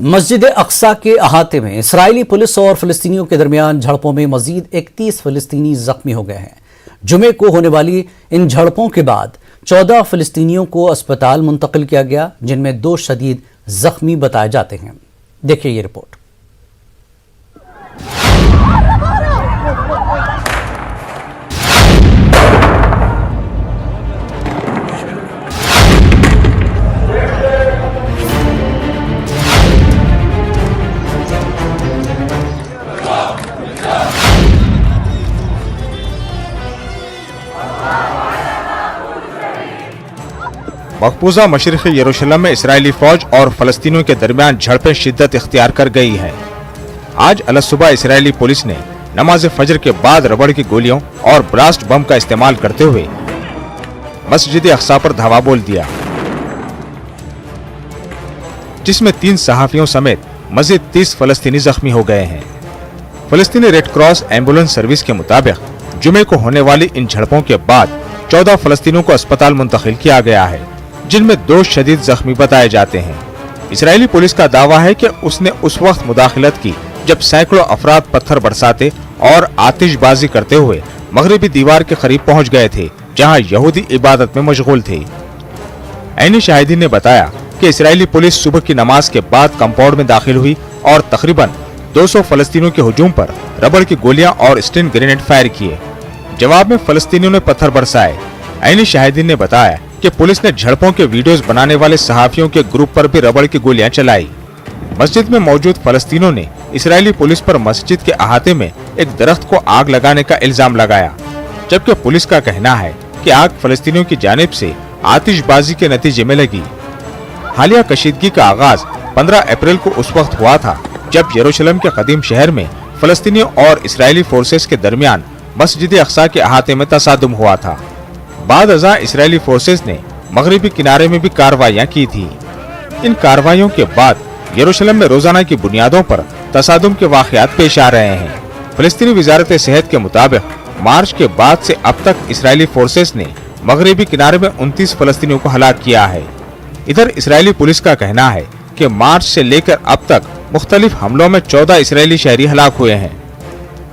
مسجد اقصی کے احاطے میں اسرائیلی پولیس اور فلسطینیوں کے درمیان جھڑپوں میں مزید 31 فلسطینی زخمی ہو گئے ہیں۔ جمعے کو ہونے والی ان جھڑپوں کے بعد 14 فلسطینیوں کو اسپتال منتقل کیا گیا، جن میں 2 شدید زخمی بتائے جاتے ہیں۔ دیکھیے یہ رپورٹ۔ مقبوضہ مشرقی یروشلم میں اسرائیلی فوج اور فلسطینیوں کے درمیان جھڑپیں شدت اختیار کر گئی ہیں۔ آج الصبح اسرائیلی پولیس نے نماز فجر کے بعد ربڑ کی گولیوں اور براسٹ بم کا استعمال کرتے ہوئے مسجد اقصی پر دھاوا بول دیا، جس میں 3 صحافیوں سمیت مزید 30 فلسطینی زخمی ہو گئے ہیں۔ فلسطینی ریڈ کراس ایمبولنس سروس کے مطابق جمعے کو ہونے والی ان جھڑپوں کے بعد 14 فلسطینیوں کو اسپتال منتقل کیا گیا ہے، جن میں 2 شدید زخمی بتائے جاتے ہیں۔ اسرائیلی پولیس کا دعویٰ ہے کہ اس نے اس وقت مداخلت کی جب سینکڑوں افراد پتھر برساتے اور آتش بازی کرتے ہوئے مغربی دیوار کے قریب پہنچ گئے تھے، جہاں یہودی عبادت میں مشغول تھے۔ عینی شاہدین نے بتایا کہ اسرائیلی پولیس صبح کی نماز کے بعد کمپاؤنڈ میں داخل ہوئی اور تقریباً 200 فلسطینیوں کے ہجوم پر ربڑ کی گولیاں اور اسٹن گرینیڈ فائر کیے۔ جواب میں فلسطینیوں نے پتھر برسائے۔ عینی شاہدین نے بتایا کہ پولیس نے جھڑپوں کے ویڈیوز بنانے والے صحافیوں کے گروپ پر بھی ربڑ کی گولیاں چلائی۔ مسجد میں موجود فلسطینیوں نے اسرائیلی پولیس پر مسجد کے احاطے میں ایک درخت کو آگ لگانے کا الزام لگایا، جبکہ پولیس کا کہنا ہے کہ آگ فلسطینیوں کی جانب سے آتش بازی کے نتیجے میں لگی۔ حالیہ کشیدگی کا آغاز 15 اپریل کو اس وقت ہوا تھا جب یروشلم کے قدیم شہر میں فلسطینیوں اور اسرائیلی فورسز کے درمیان مسجد اقصی کے احاطے میں تصادم ہوا تھا۔ بعد ازاں اسرائیلی فورسز نے مغربی کنارے میں بھی کارروائیاں کی تھی۔ ان کارروائیوں کے بعد یروشلم میں روزانہ کی بنیادوں پر تصادم کے واقعات پیش آ رہے ہیں۔ فلسطینی وزارت صحت کے مطابق مارچ کے بعد سے اب تک اسرائیلی فورسز نے مغربی کنارے میں 29 فلسطینیوں کو ہلاک کیا ہے۔ ادھر اسرائیلی پولیس کا کہنا ہے کہ مارچ سے لے کر اب تک مختلف حملوں میں 14 اسرائیلی شہری ہلاک ہوئے ہیں۔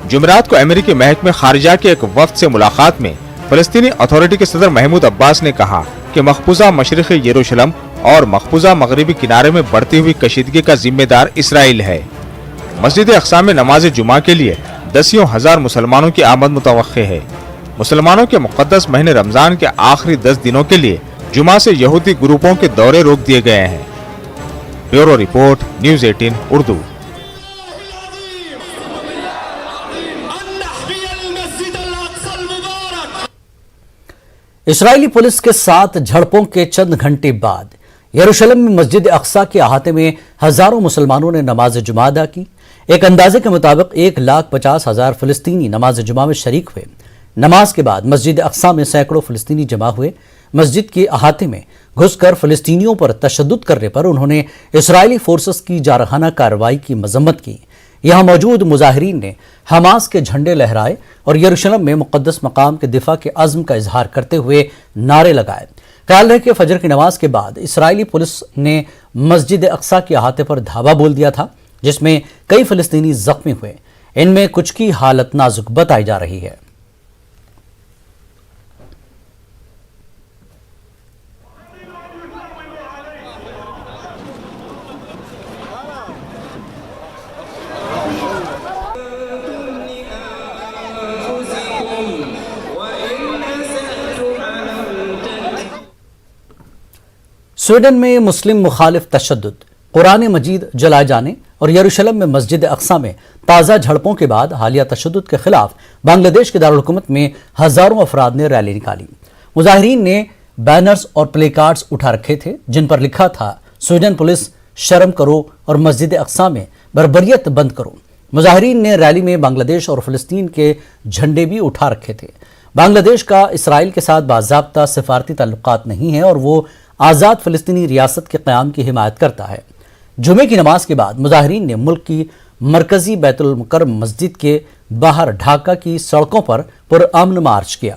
جمعرات کو امریکی محکمہ خارجہ کے ایک وفد سے ملاقات میں فلسطینی اتھارٹی کے صدر محمود عباس نے کہا کہ مقبوضہ مشرقی یروشلم اور مقبوضہ مغربی کنارے میں بڑھتی ہوئی کشیدگی کا ذمہ دار اسرائیل ہے۔ مسجد اقصی میں نماز جمعہ کے لیے دسیوں ہزار مسلمانوں کی آمد متوقع ہے۔ مسلمانوں کے مقدس مہینے رمضان کے آخری 10 دنوں کے لیے جمعہ سے یہودی گروپوں کے دورے روک دیے گئے ہیں۔ Bureau report, news 18 Urdu. اسرائیلی پولیس کے ساتھ جھڑپوں کے چند گھنٹے بعد یروشلم میں مسجد اقصی کے احاطے میں ہزاروں مسلمانوں نے نماز جمعہ ادا کی۔ ایک اندازے کے مطابق 1,50,000 فلسطینی نماز جمعہ میں شریک ہوئے۔ نماز کے بعد مسجد اقصی میں سینکڑوں فلسطینی جمع ہوئے۔ مسجد کے احاطے میں گھس کر فلسطینیوں پر تشدد کرنے پر انہوں نے اسرائیلی فورسز کی جارحانہ کارروائی کی مذمت کی۔ یہاں موجود مظاہرین نے حماس کے جھنڈے لہرائے اور یروشلم میں مقدس مقام کے دفاع کے عزم کا اظہار کرتے ہوئے نعرے لگائے۔ خیال ہے کہ فجر کی نماز کے بعد اسرائیلی پولیس نے مسجد اقصی کے احاطے پر دھاوا بول دیا تھا، جس میں کئی فلسطینی زخمی ہوئے۔ ان میں کچھ کی حالت نازک بتائی جا رہی ہے۔ سویڈن میں مسلم مخالف تشدد، قرآن مجید جلائے جانے اور یروشلم میں مسجد اقصی میں تازہ جھڑپوں کے بعد حالیہ تشدد کے خلاف بنگلہ دیش کے دارالحکومت میں ہزاروں افراد نے ریلی نکالی۔ مظاہرین نے بینرز اور پلے کارڈز اٹھا رکھے تھے جن پر لکھا تھا سویڈن پولیس شرم کرو اور مسجد اقصی میں بربریت بند کرو۔ مظاہرین نے ریلی میں بنگلہ دیش اور فلسطین کے جھنڈے بھی اٹھا رکھے تھے۔ بنگلہ دیش کا اسرائیل کے ساتھ باضابطہ سفارتی تعلقات نہیں ہیں اور وہ آزاد فلسطینی ریاست کے قیام کی حمایت کرتا ہے۔ جمعے کی نماز کے بعد مظاہرین نے ملک کی مرکزی بیت المکرم مسجد کے باہر ڈھاکہ کی سڑکوں پر پرامن مارچ کیا۔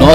9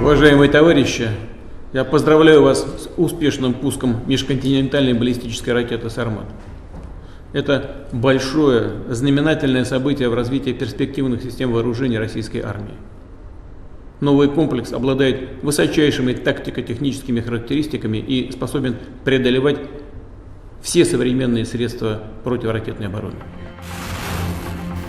Уважаемые товарищи, я поздравляю вас с успешным пуском межконтинентальной баллистической ракеты «Сармат». Это большое знаменательное событие в развитии перспективных систем вооружения российской армии. Новый комплекс обладает высочайшими тактико-техническими характеристиками и способен преодолевать все современные средства противоракетной обороны.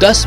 10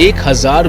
1000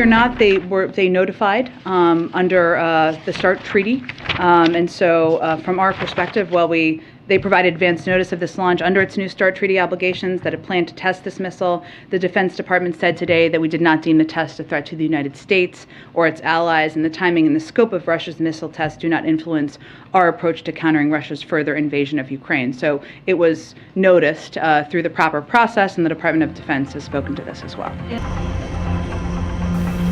Or not, they notified under the START treaty, and so from our perspective, they provided advance notice of this launch under its new START treaty obligations that it planned to test this missile. The Defense Department said today that we did not deem the test a threat to the United States or its allies, and the timing and the scope of Russia's missile tests do not influence our approach to countering Russia's further invasion of Ukraine. So it was noticed through the proper process, and the Department of Defense has spoken to this as well.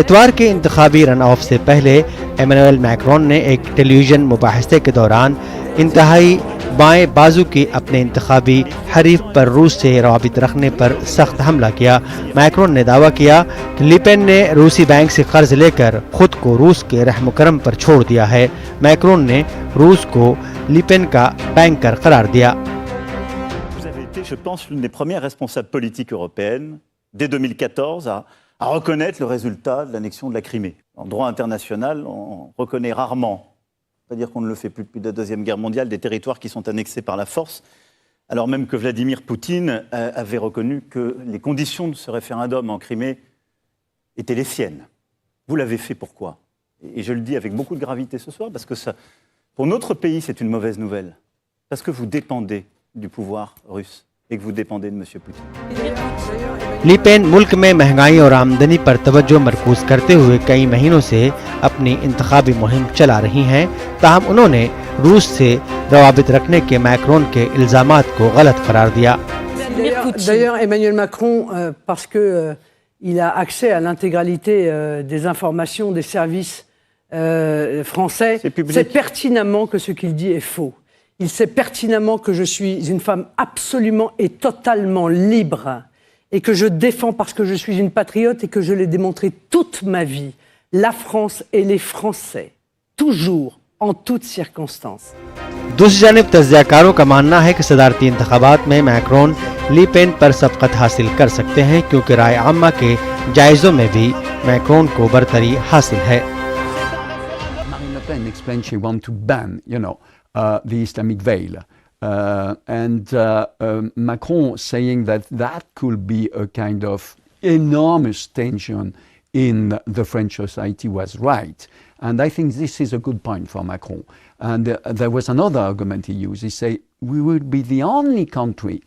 اتوار کے انتخابی رن of سے پہلے Emmanuel Macron نے ایک ٹیلی vision مباحثے کے دوران انتہائی بائیں بازو کے اپنے انتخابی حریف پر روس سے روابط رکھنے پر سخت حملہ کیا۔ میکرون نے دعویٰ کیا کہ لیپن نے روسی بینک سے قرض لے کر خود کو روس کے رحم و کرم پر چھوڑ دیا ہے۔ میکرون نے روس کو لیپن کا بینکر قرار دیا۔ Vous avez été, je pense, l'une des premières responsables politiques européennes, dès 2014, à reconnaître le résultat de l'annexion de la Crimée. En droit international, on reconnaît rarement, c'est-à-dire qu'on ne le fait plus depuis la Deuxième Guerre mondiale, des territoires qui sont annexés par la force, alors même que Vladimir Poutine avait reconnu que les conditions de ce référendum en Crimée étaient les siennes. Vous l'avez fait pourquoi? Et je le dis avec beaucoup de gravité ce soir, parce que ça, pour notre pays, c'est une mauvaise nouvelle. Parce que vous dépendez du pouvoir russe et que vous dépendez de M. Poutine. لیپن ملک میں مہنگائی اور آمدنی پر توجہ مرکوز کرتے ہوئے کئی مہینوں سے اپنی انتخابی مہم چلا رہی ہیں، تاہم انہوں نے روس سے روابط رکھنے کے میکرون کے الزامات کو غلط قرار دیا۔ D'ailleurs, Emmanuel Macron, parce que il a accès à l'intégralité des informations des services français, sait pertinemment que ce qu'il dit est faux. Il sait pertinemment que je suis une femme absolument et totalement libre et que je défends parce que je suis une patriote et que je l'ai démontré toute ma vie, la France et les Français, toujours, en toutes circonstances. دوسری جانب تجزیہ کاروں کا ماننا ہے کہ صدارتی انتخابات میں میکرون لیپن پر سبقت حاصل کر سکتے ہیں کیونکہ رائے عامہ کے جائزوں میں بھی میکرون کو برتری حاصل ہے۔ Marine Le Pen explained she wants to ban, the Islamic veil. And Macron saying that could be a kind of enormous tension in the French society was right. And I think this is a good point for Macron. And there was another argument he used. He said, we will be the only country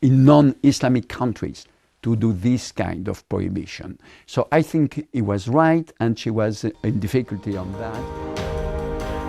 in non-Islamic countries to do this kind of prohibition. So I think he was right and she was in difficulty on that.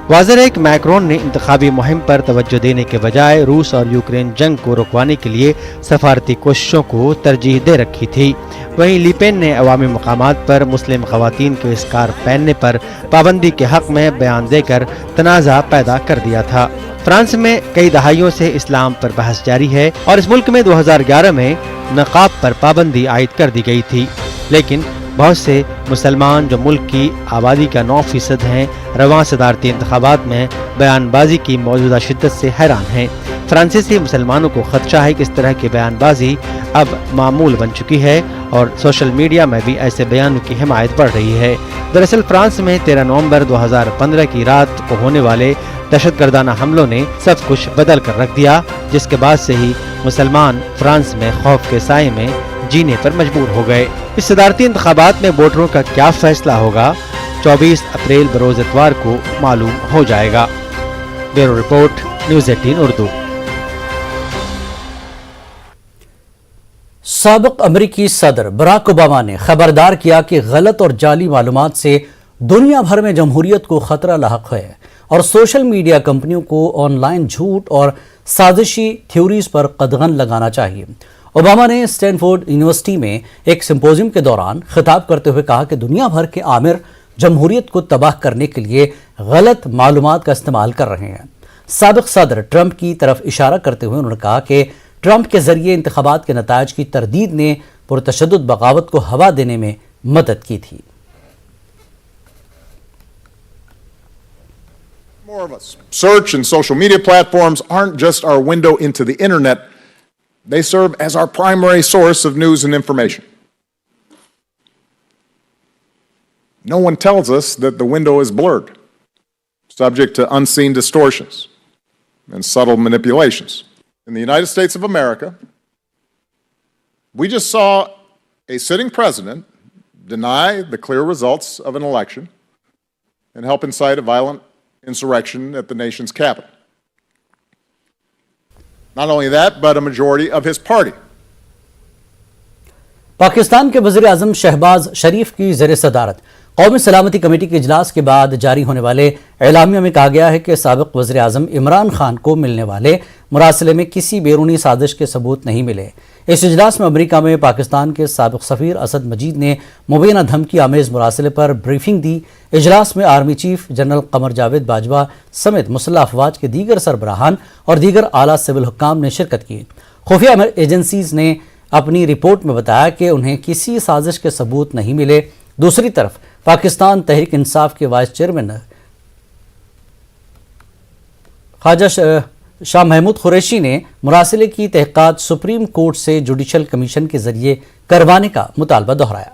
واضح ہے کہ Macron نے انتخابی مہم پر توجہ دینے کے بجائے روس اور یوکرین جنگ کو رکوانے کے لیے سفارتی کوششوں کو ترجیح دے رکھی تھی۔ وہیں لیپن نے عوامی مقامات پر مسلم خواتین کے اسکارف پہننے پر پابندی کے حق میں بیان دے کر تنازع پیدا کر دیا تھا۔ فرانس میں کئی دہائیوں سے اسلام پر بحث جاری ہے اور اس ملک میں 2011 میں نقاب پر پابندی عائد کر دی گئی تھی، لیکن بہت سے مسلمان جو ملک کی آبادی کا 9% ہیں رواں صدارتی انتخابات میں بیان بازی کی موجودہ شدت سے حیران ہیں۔ فرانسیسی مسلمانوں کو خدشہ ہے کہ اس طرح کی بیان بازی اب معمول بن چکی ہے اور سوشل میڈیا میں بھی ایسے بیانوں کی حمایت بڑھ رہی ہے۔ دراصل فرانس میں 13 نومبر 2015 کی رات کو ہونے والے دہشت گردانہ حملوں نے سب کچھ بدل کر رکھ دیا، جس کے بعد سے ہی مسلمان فرانس میں خوف کے سائے میں جینے پر مجبور ہو گئے۔ اس صدارتی انتخابات میں ووٹروں کا کیا فیصلہ ہوگا 24 اپریل بروز اتوار کو معلوم ہو جائے گا۔ Bureau report, news 18 Urdu. سابق امریکی صدر براک اوباما نے خبردار کیا کہ غلط اور جعلی معلومات سے دنیا بھر میں جمہوریت کو خطرہ لاحق ہے اور سوشل میڈیا کمپنیوں کو آن لائن جھوٹ اور سازشی تھیوریز پر قدغن لگانا چاہیے۔ اوباما نے اسٹینفورڈ یونیورسٹی میں ایک سمپوزیم کے دوران خطاب کرتے ہوئے کہا کہ دنیا بھر کے آمر جمہوریت کو تباہ کرنے کے لیے غلط معلومات کا استعمال کر رہے ہیں۔ سابق صدر ٹرمپ کی طرف اشارہ کرتے ہوئے انہوں نے کہا کہ ٹرمپ کے ذریعے انتخابات کے نتائج کی تردید نے پرتشدد بغاوت کو ہوا دینے میں مدد کی تھی۔ More of us. Search and social media platforms aren't just our window into the internet. They serve as our primary source of news and information. No one tells us that the window is blurred, subject to unseen distortions and subtle manipulations. In the United States of America, we just saw a sitting president deny the clear results of an election and help incite a violent insurrection at the nation's capital. Not only that, but a majority of his party. Pakistan کے وزیر اعظم شہباز شریف کی زیر صدارت قومی سلامتی committee کے اجلاس کے بعد جاری ہونے والے اعلامیہ میں کہا گیا ہے کہ سابق وزیر اعظم عمران خان کو ملنے والے مراسلے میں کسی بیرونی سازش کے ثبوت نہیں ملے۔ اس اجلاس میں امریکہ میں پاکستان کے سابق سفیر اسد مجید نے مبینہ دھمکی آمیز مراسلے پر بریفنگ دی۔ اجلاس میں army chief general Qamar Javed Bajwa سمیت مسلح افواج کے دیگر سربراہان اور دیگر اعلیٰ سول حکام نے شرکت کی۔ خفیہ ایجنسیز نے اپنی رپورٹ میں بتایا کہ انہیں کسی سازش کے ثبوت نہیں ملے۔ دوسری طرف پاکستان تحریک انصاف کے وائس چیئرمین خواجہ شاہ محمود قریشی نے مراسلے کی تحقیقات سپریم کورٹ سے جوڈیشل کمیشن کے ذریعے کروانے کا مطالبہ دہرایا۔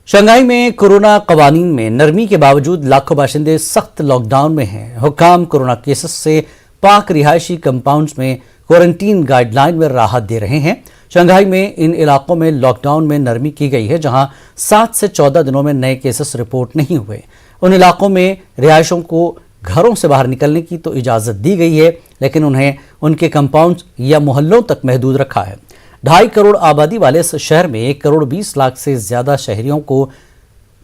شنگھائی میں کورونا قوانین میں نرمی کے باوجود لاکھوں باشندے سخت لاک ڈاؤن میں ہیں۔ حکام کورونا کیسز سے پاک رہائشی کمپاؤنڈز میں کوارنٹین گائیڈ لائن میں راحت دے رہے ہیں۔ شنگھائی میں ان علاقوں میں لاک ڈاؤن میں نرمی کی گئی ہے جہاں 7 سے 14 دنوں میں نئے کیسز رپورٹ نہیں ہوئے۔ ان علاقوں میں رہائشوں کو گھروں سے باہر نکلنے کی تو اجازت دی گئی ہے، لیکن انہیں ان کے کمپاؤنڈز یا محلوں تک محدود رکھا ہے۔ 2.5 کروڑ آبادی والے اس شہر میں 1 کروڑ 20 لاکھ سے زیادہ شہریوں کو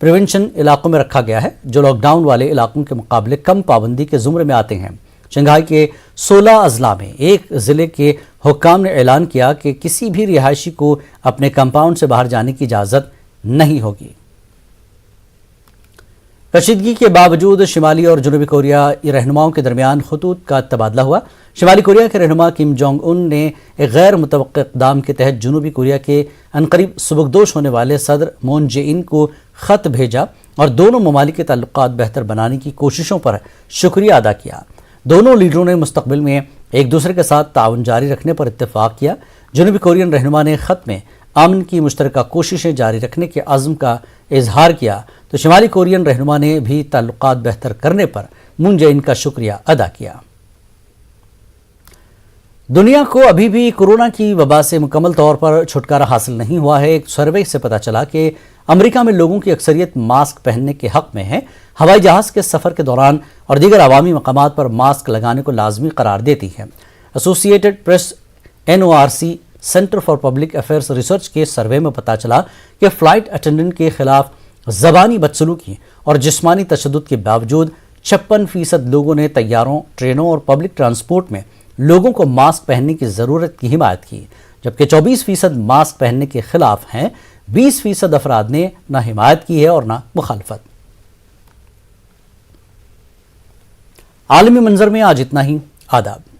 پریونشن علاقوں میں رکھا گیا ہے، جو لاک ڈاؤن والے علاقوں کے مقابلے کم پابندی کے زمرے میں آتے ہیں۔ شنگھائی کے 16 اضلاع میں ایک ضلع کے حکام نے اعلان کیا کہ کسی بھی رہائشی کو اپنے کمپاؤنڈ سے باہر جانے کی اجازت نہیں ہوگی۔ کشیدگی کے باوجود شمالی اور جنوبی کوریا رہنماؤں کے درمیان خطوط کا تبادلہ ہوا۔ شمالی کوریا کے رہنما کم جونگ ان نے ایک غیر متوقع اقدام کے تحت جنوبی کوریا کے عنقریب سبکدوش ہونے والے صدر مون جے ان کو خط بھیجا اور دونوں ممالک کے تعلقات بہتر بنانے کی کوششوں پر شکریہ ادا کیا۔ دونوں لیڈروں نے مستقبل میں ایک دوسرے کے ساتھ تعاون جاری رکھنے پر اتفاق کیا۔ جنوبی کورین رہنما نے خط میں امن کی مشترکہ کوششیں جاری رکھنے کے عزم کا اظہار کیا تو شمالی کورین رہنما نے بھی تعلقات بہتر کرنے پر مون جے ان کا شکریہ ادا کیا۔ دنیا کو ابھی بھی کورونا کی وبا سے مکمل طور پر چھٹکارا حاصل نہیں ہوا ہے۔ ایک سروے سے پتہ چلا کہ امریکہ میں لوگوں کی اکثریت ماسک پہننے کے حق میں ہے۔ ہوائی جہاز کے سفر کے دوران اور دیگر عوامی مقامات پر ماسک لگانے کو لازمی قرار دیتی ہے۔ Associated press NORC centre for public affairs research کے سروے میں پتہ چلا کہ فلائٹ اٹینڈنٹ کے خلاف زبانی بدسلوکی اور جسمانی تشدد کے باوجود 56% لوگوں نے طیاروں، ٹرینوں اور پبلک ٹرانسپورٹ میں لوگوں کو ماسک پہننے کی ضرورت کی حمایت کی، جبکہ 24% ماسک پہننے کے خلاف ہیں۔ 20% افراد نے نہ حمایت کی ہے اور نہ مخالفت۔ عالمی منظر میں آج اتنا ہی۔ آداب۔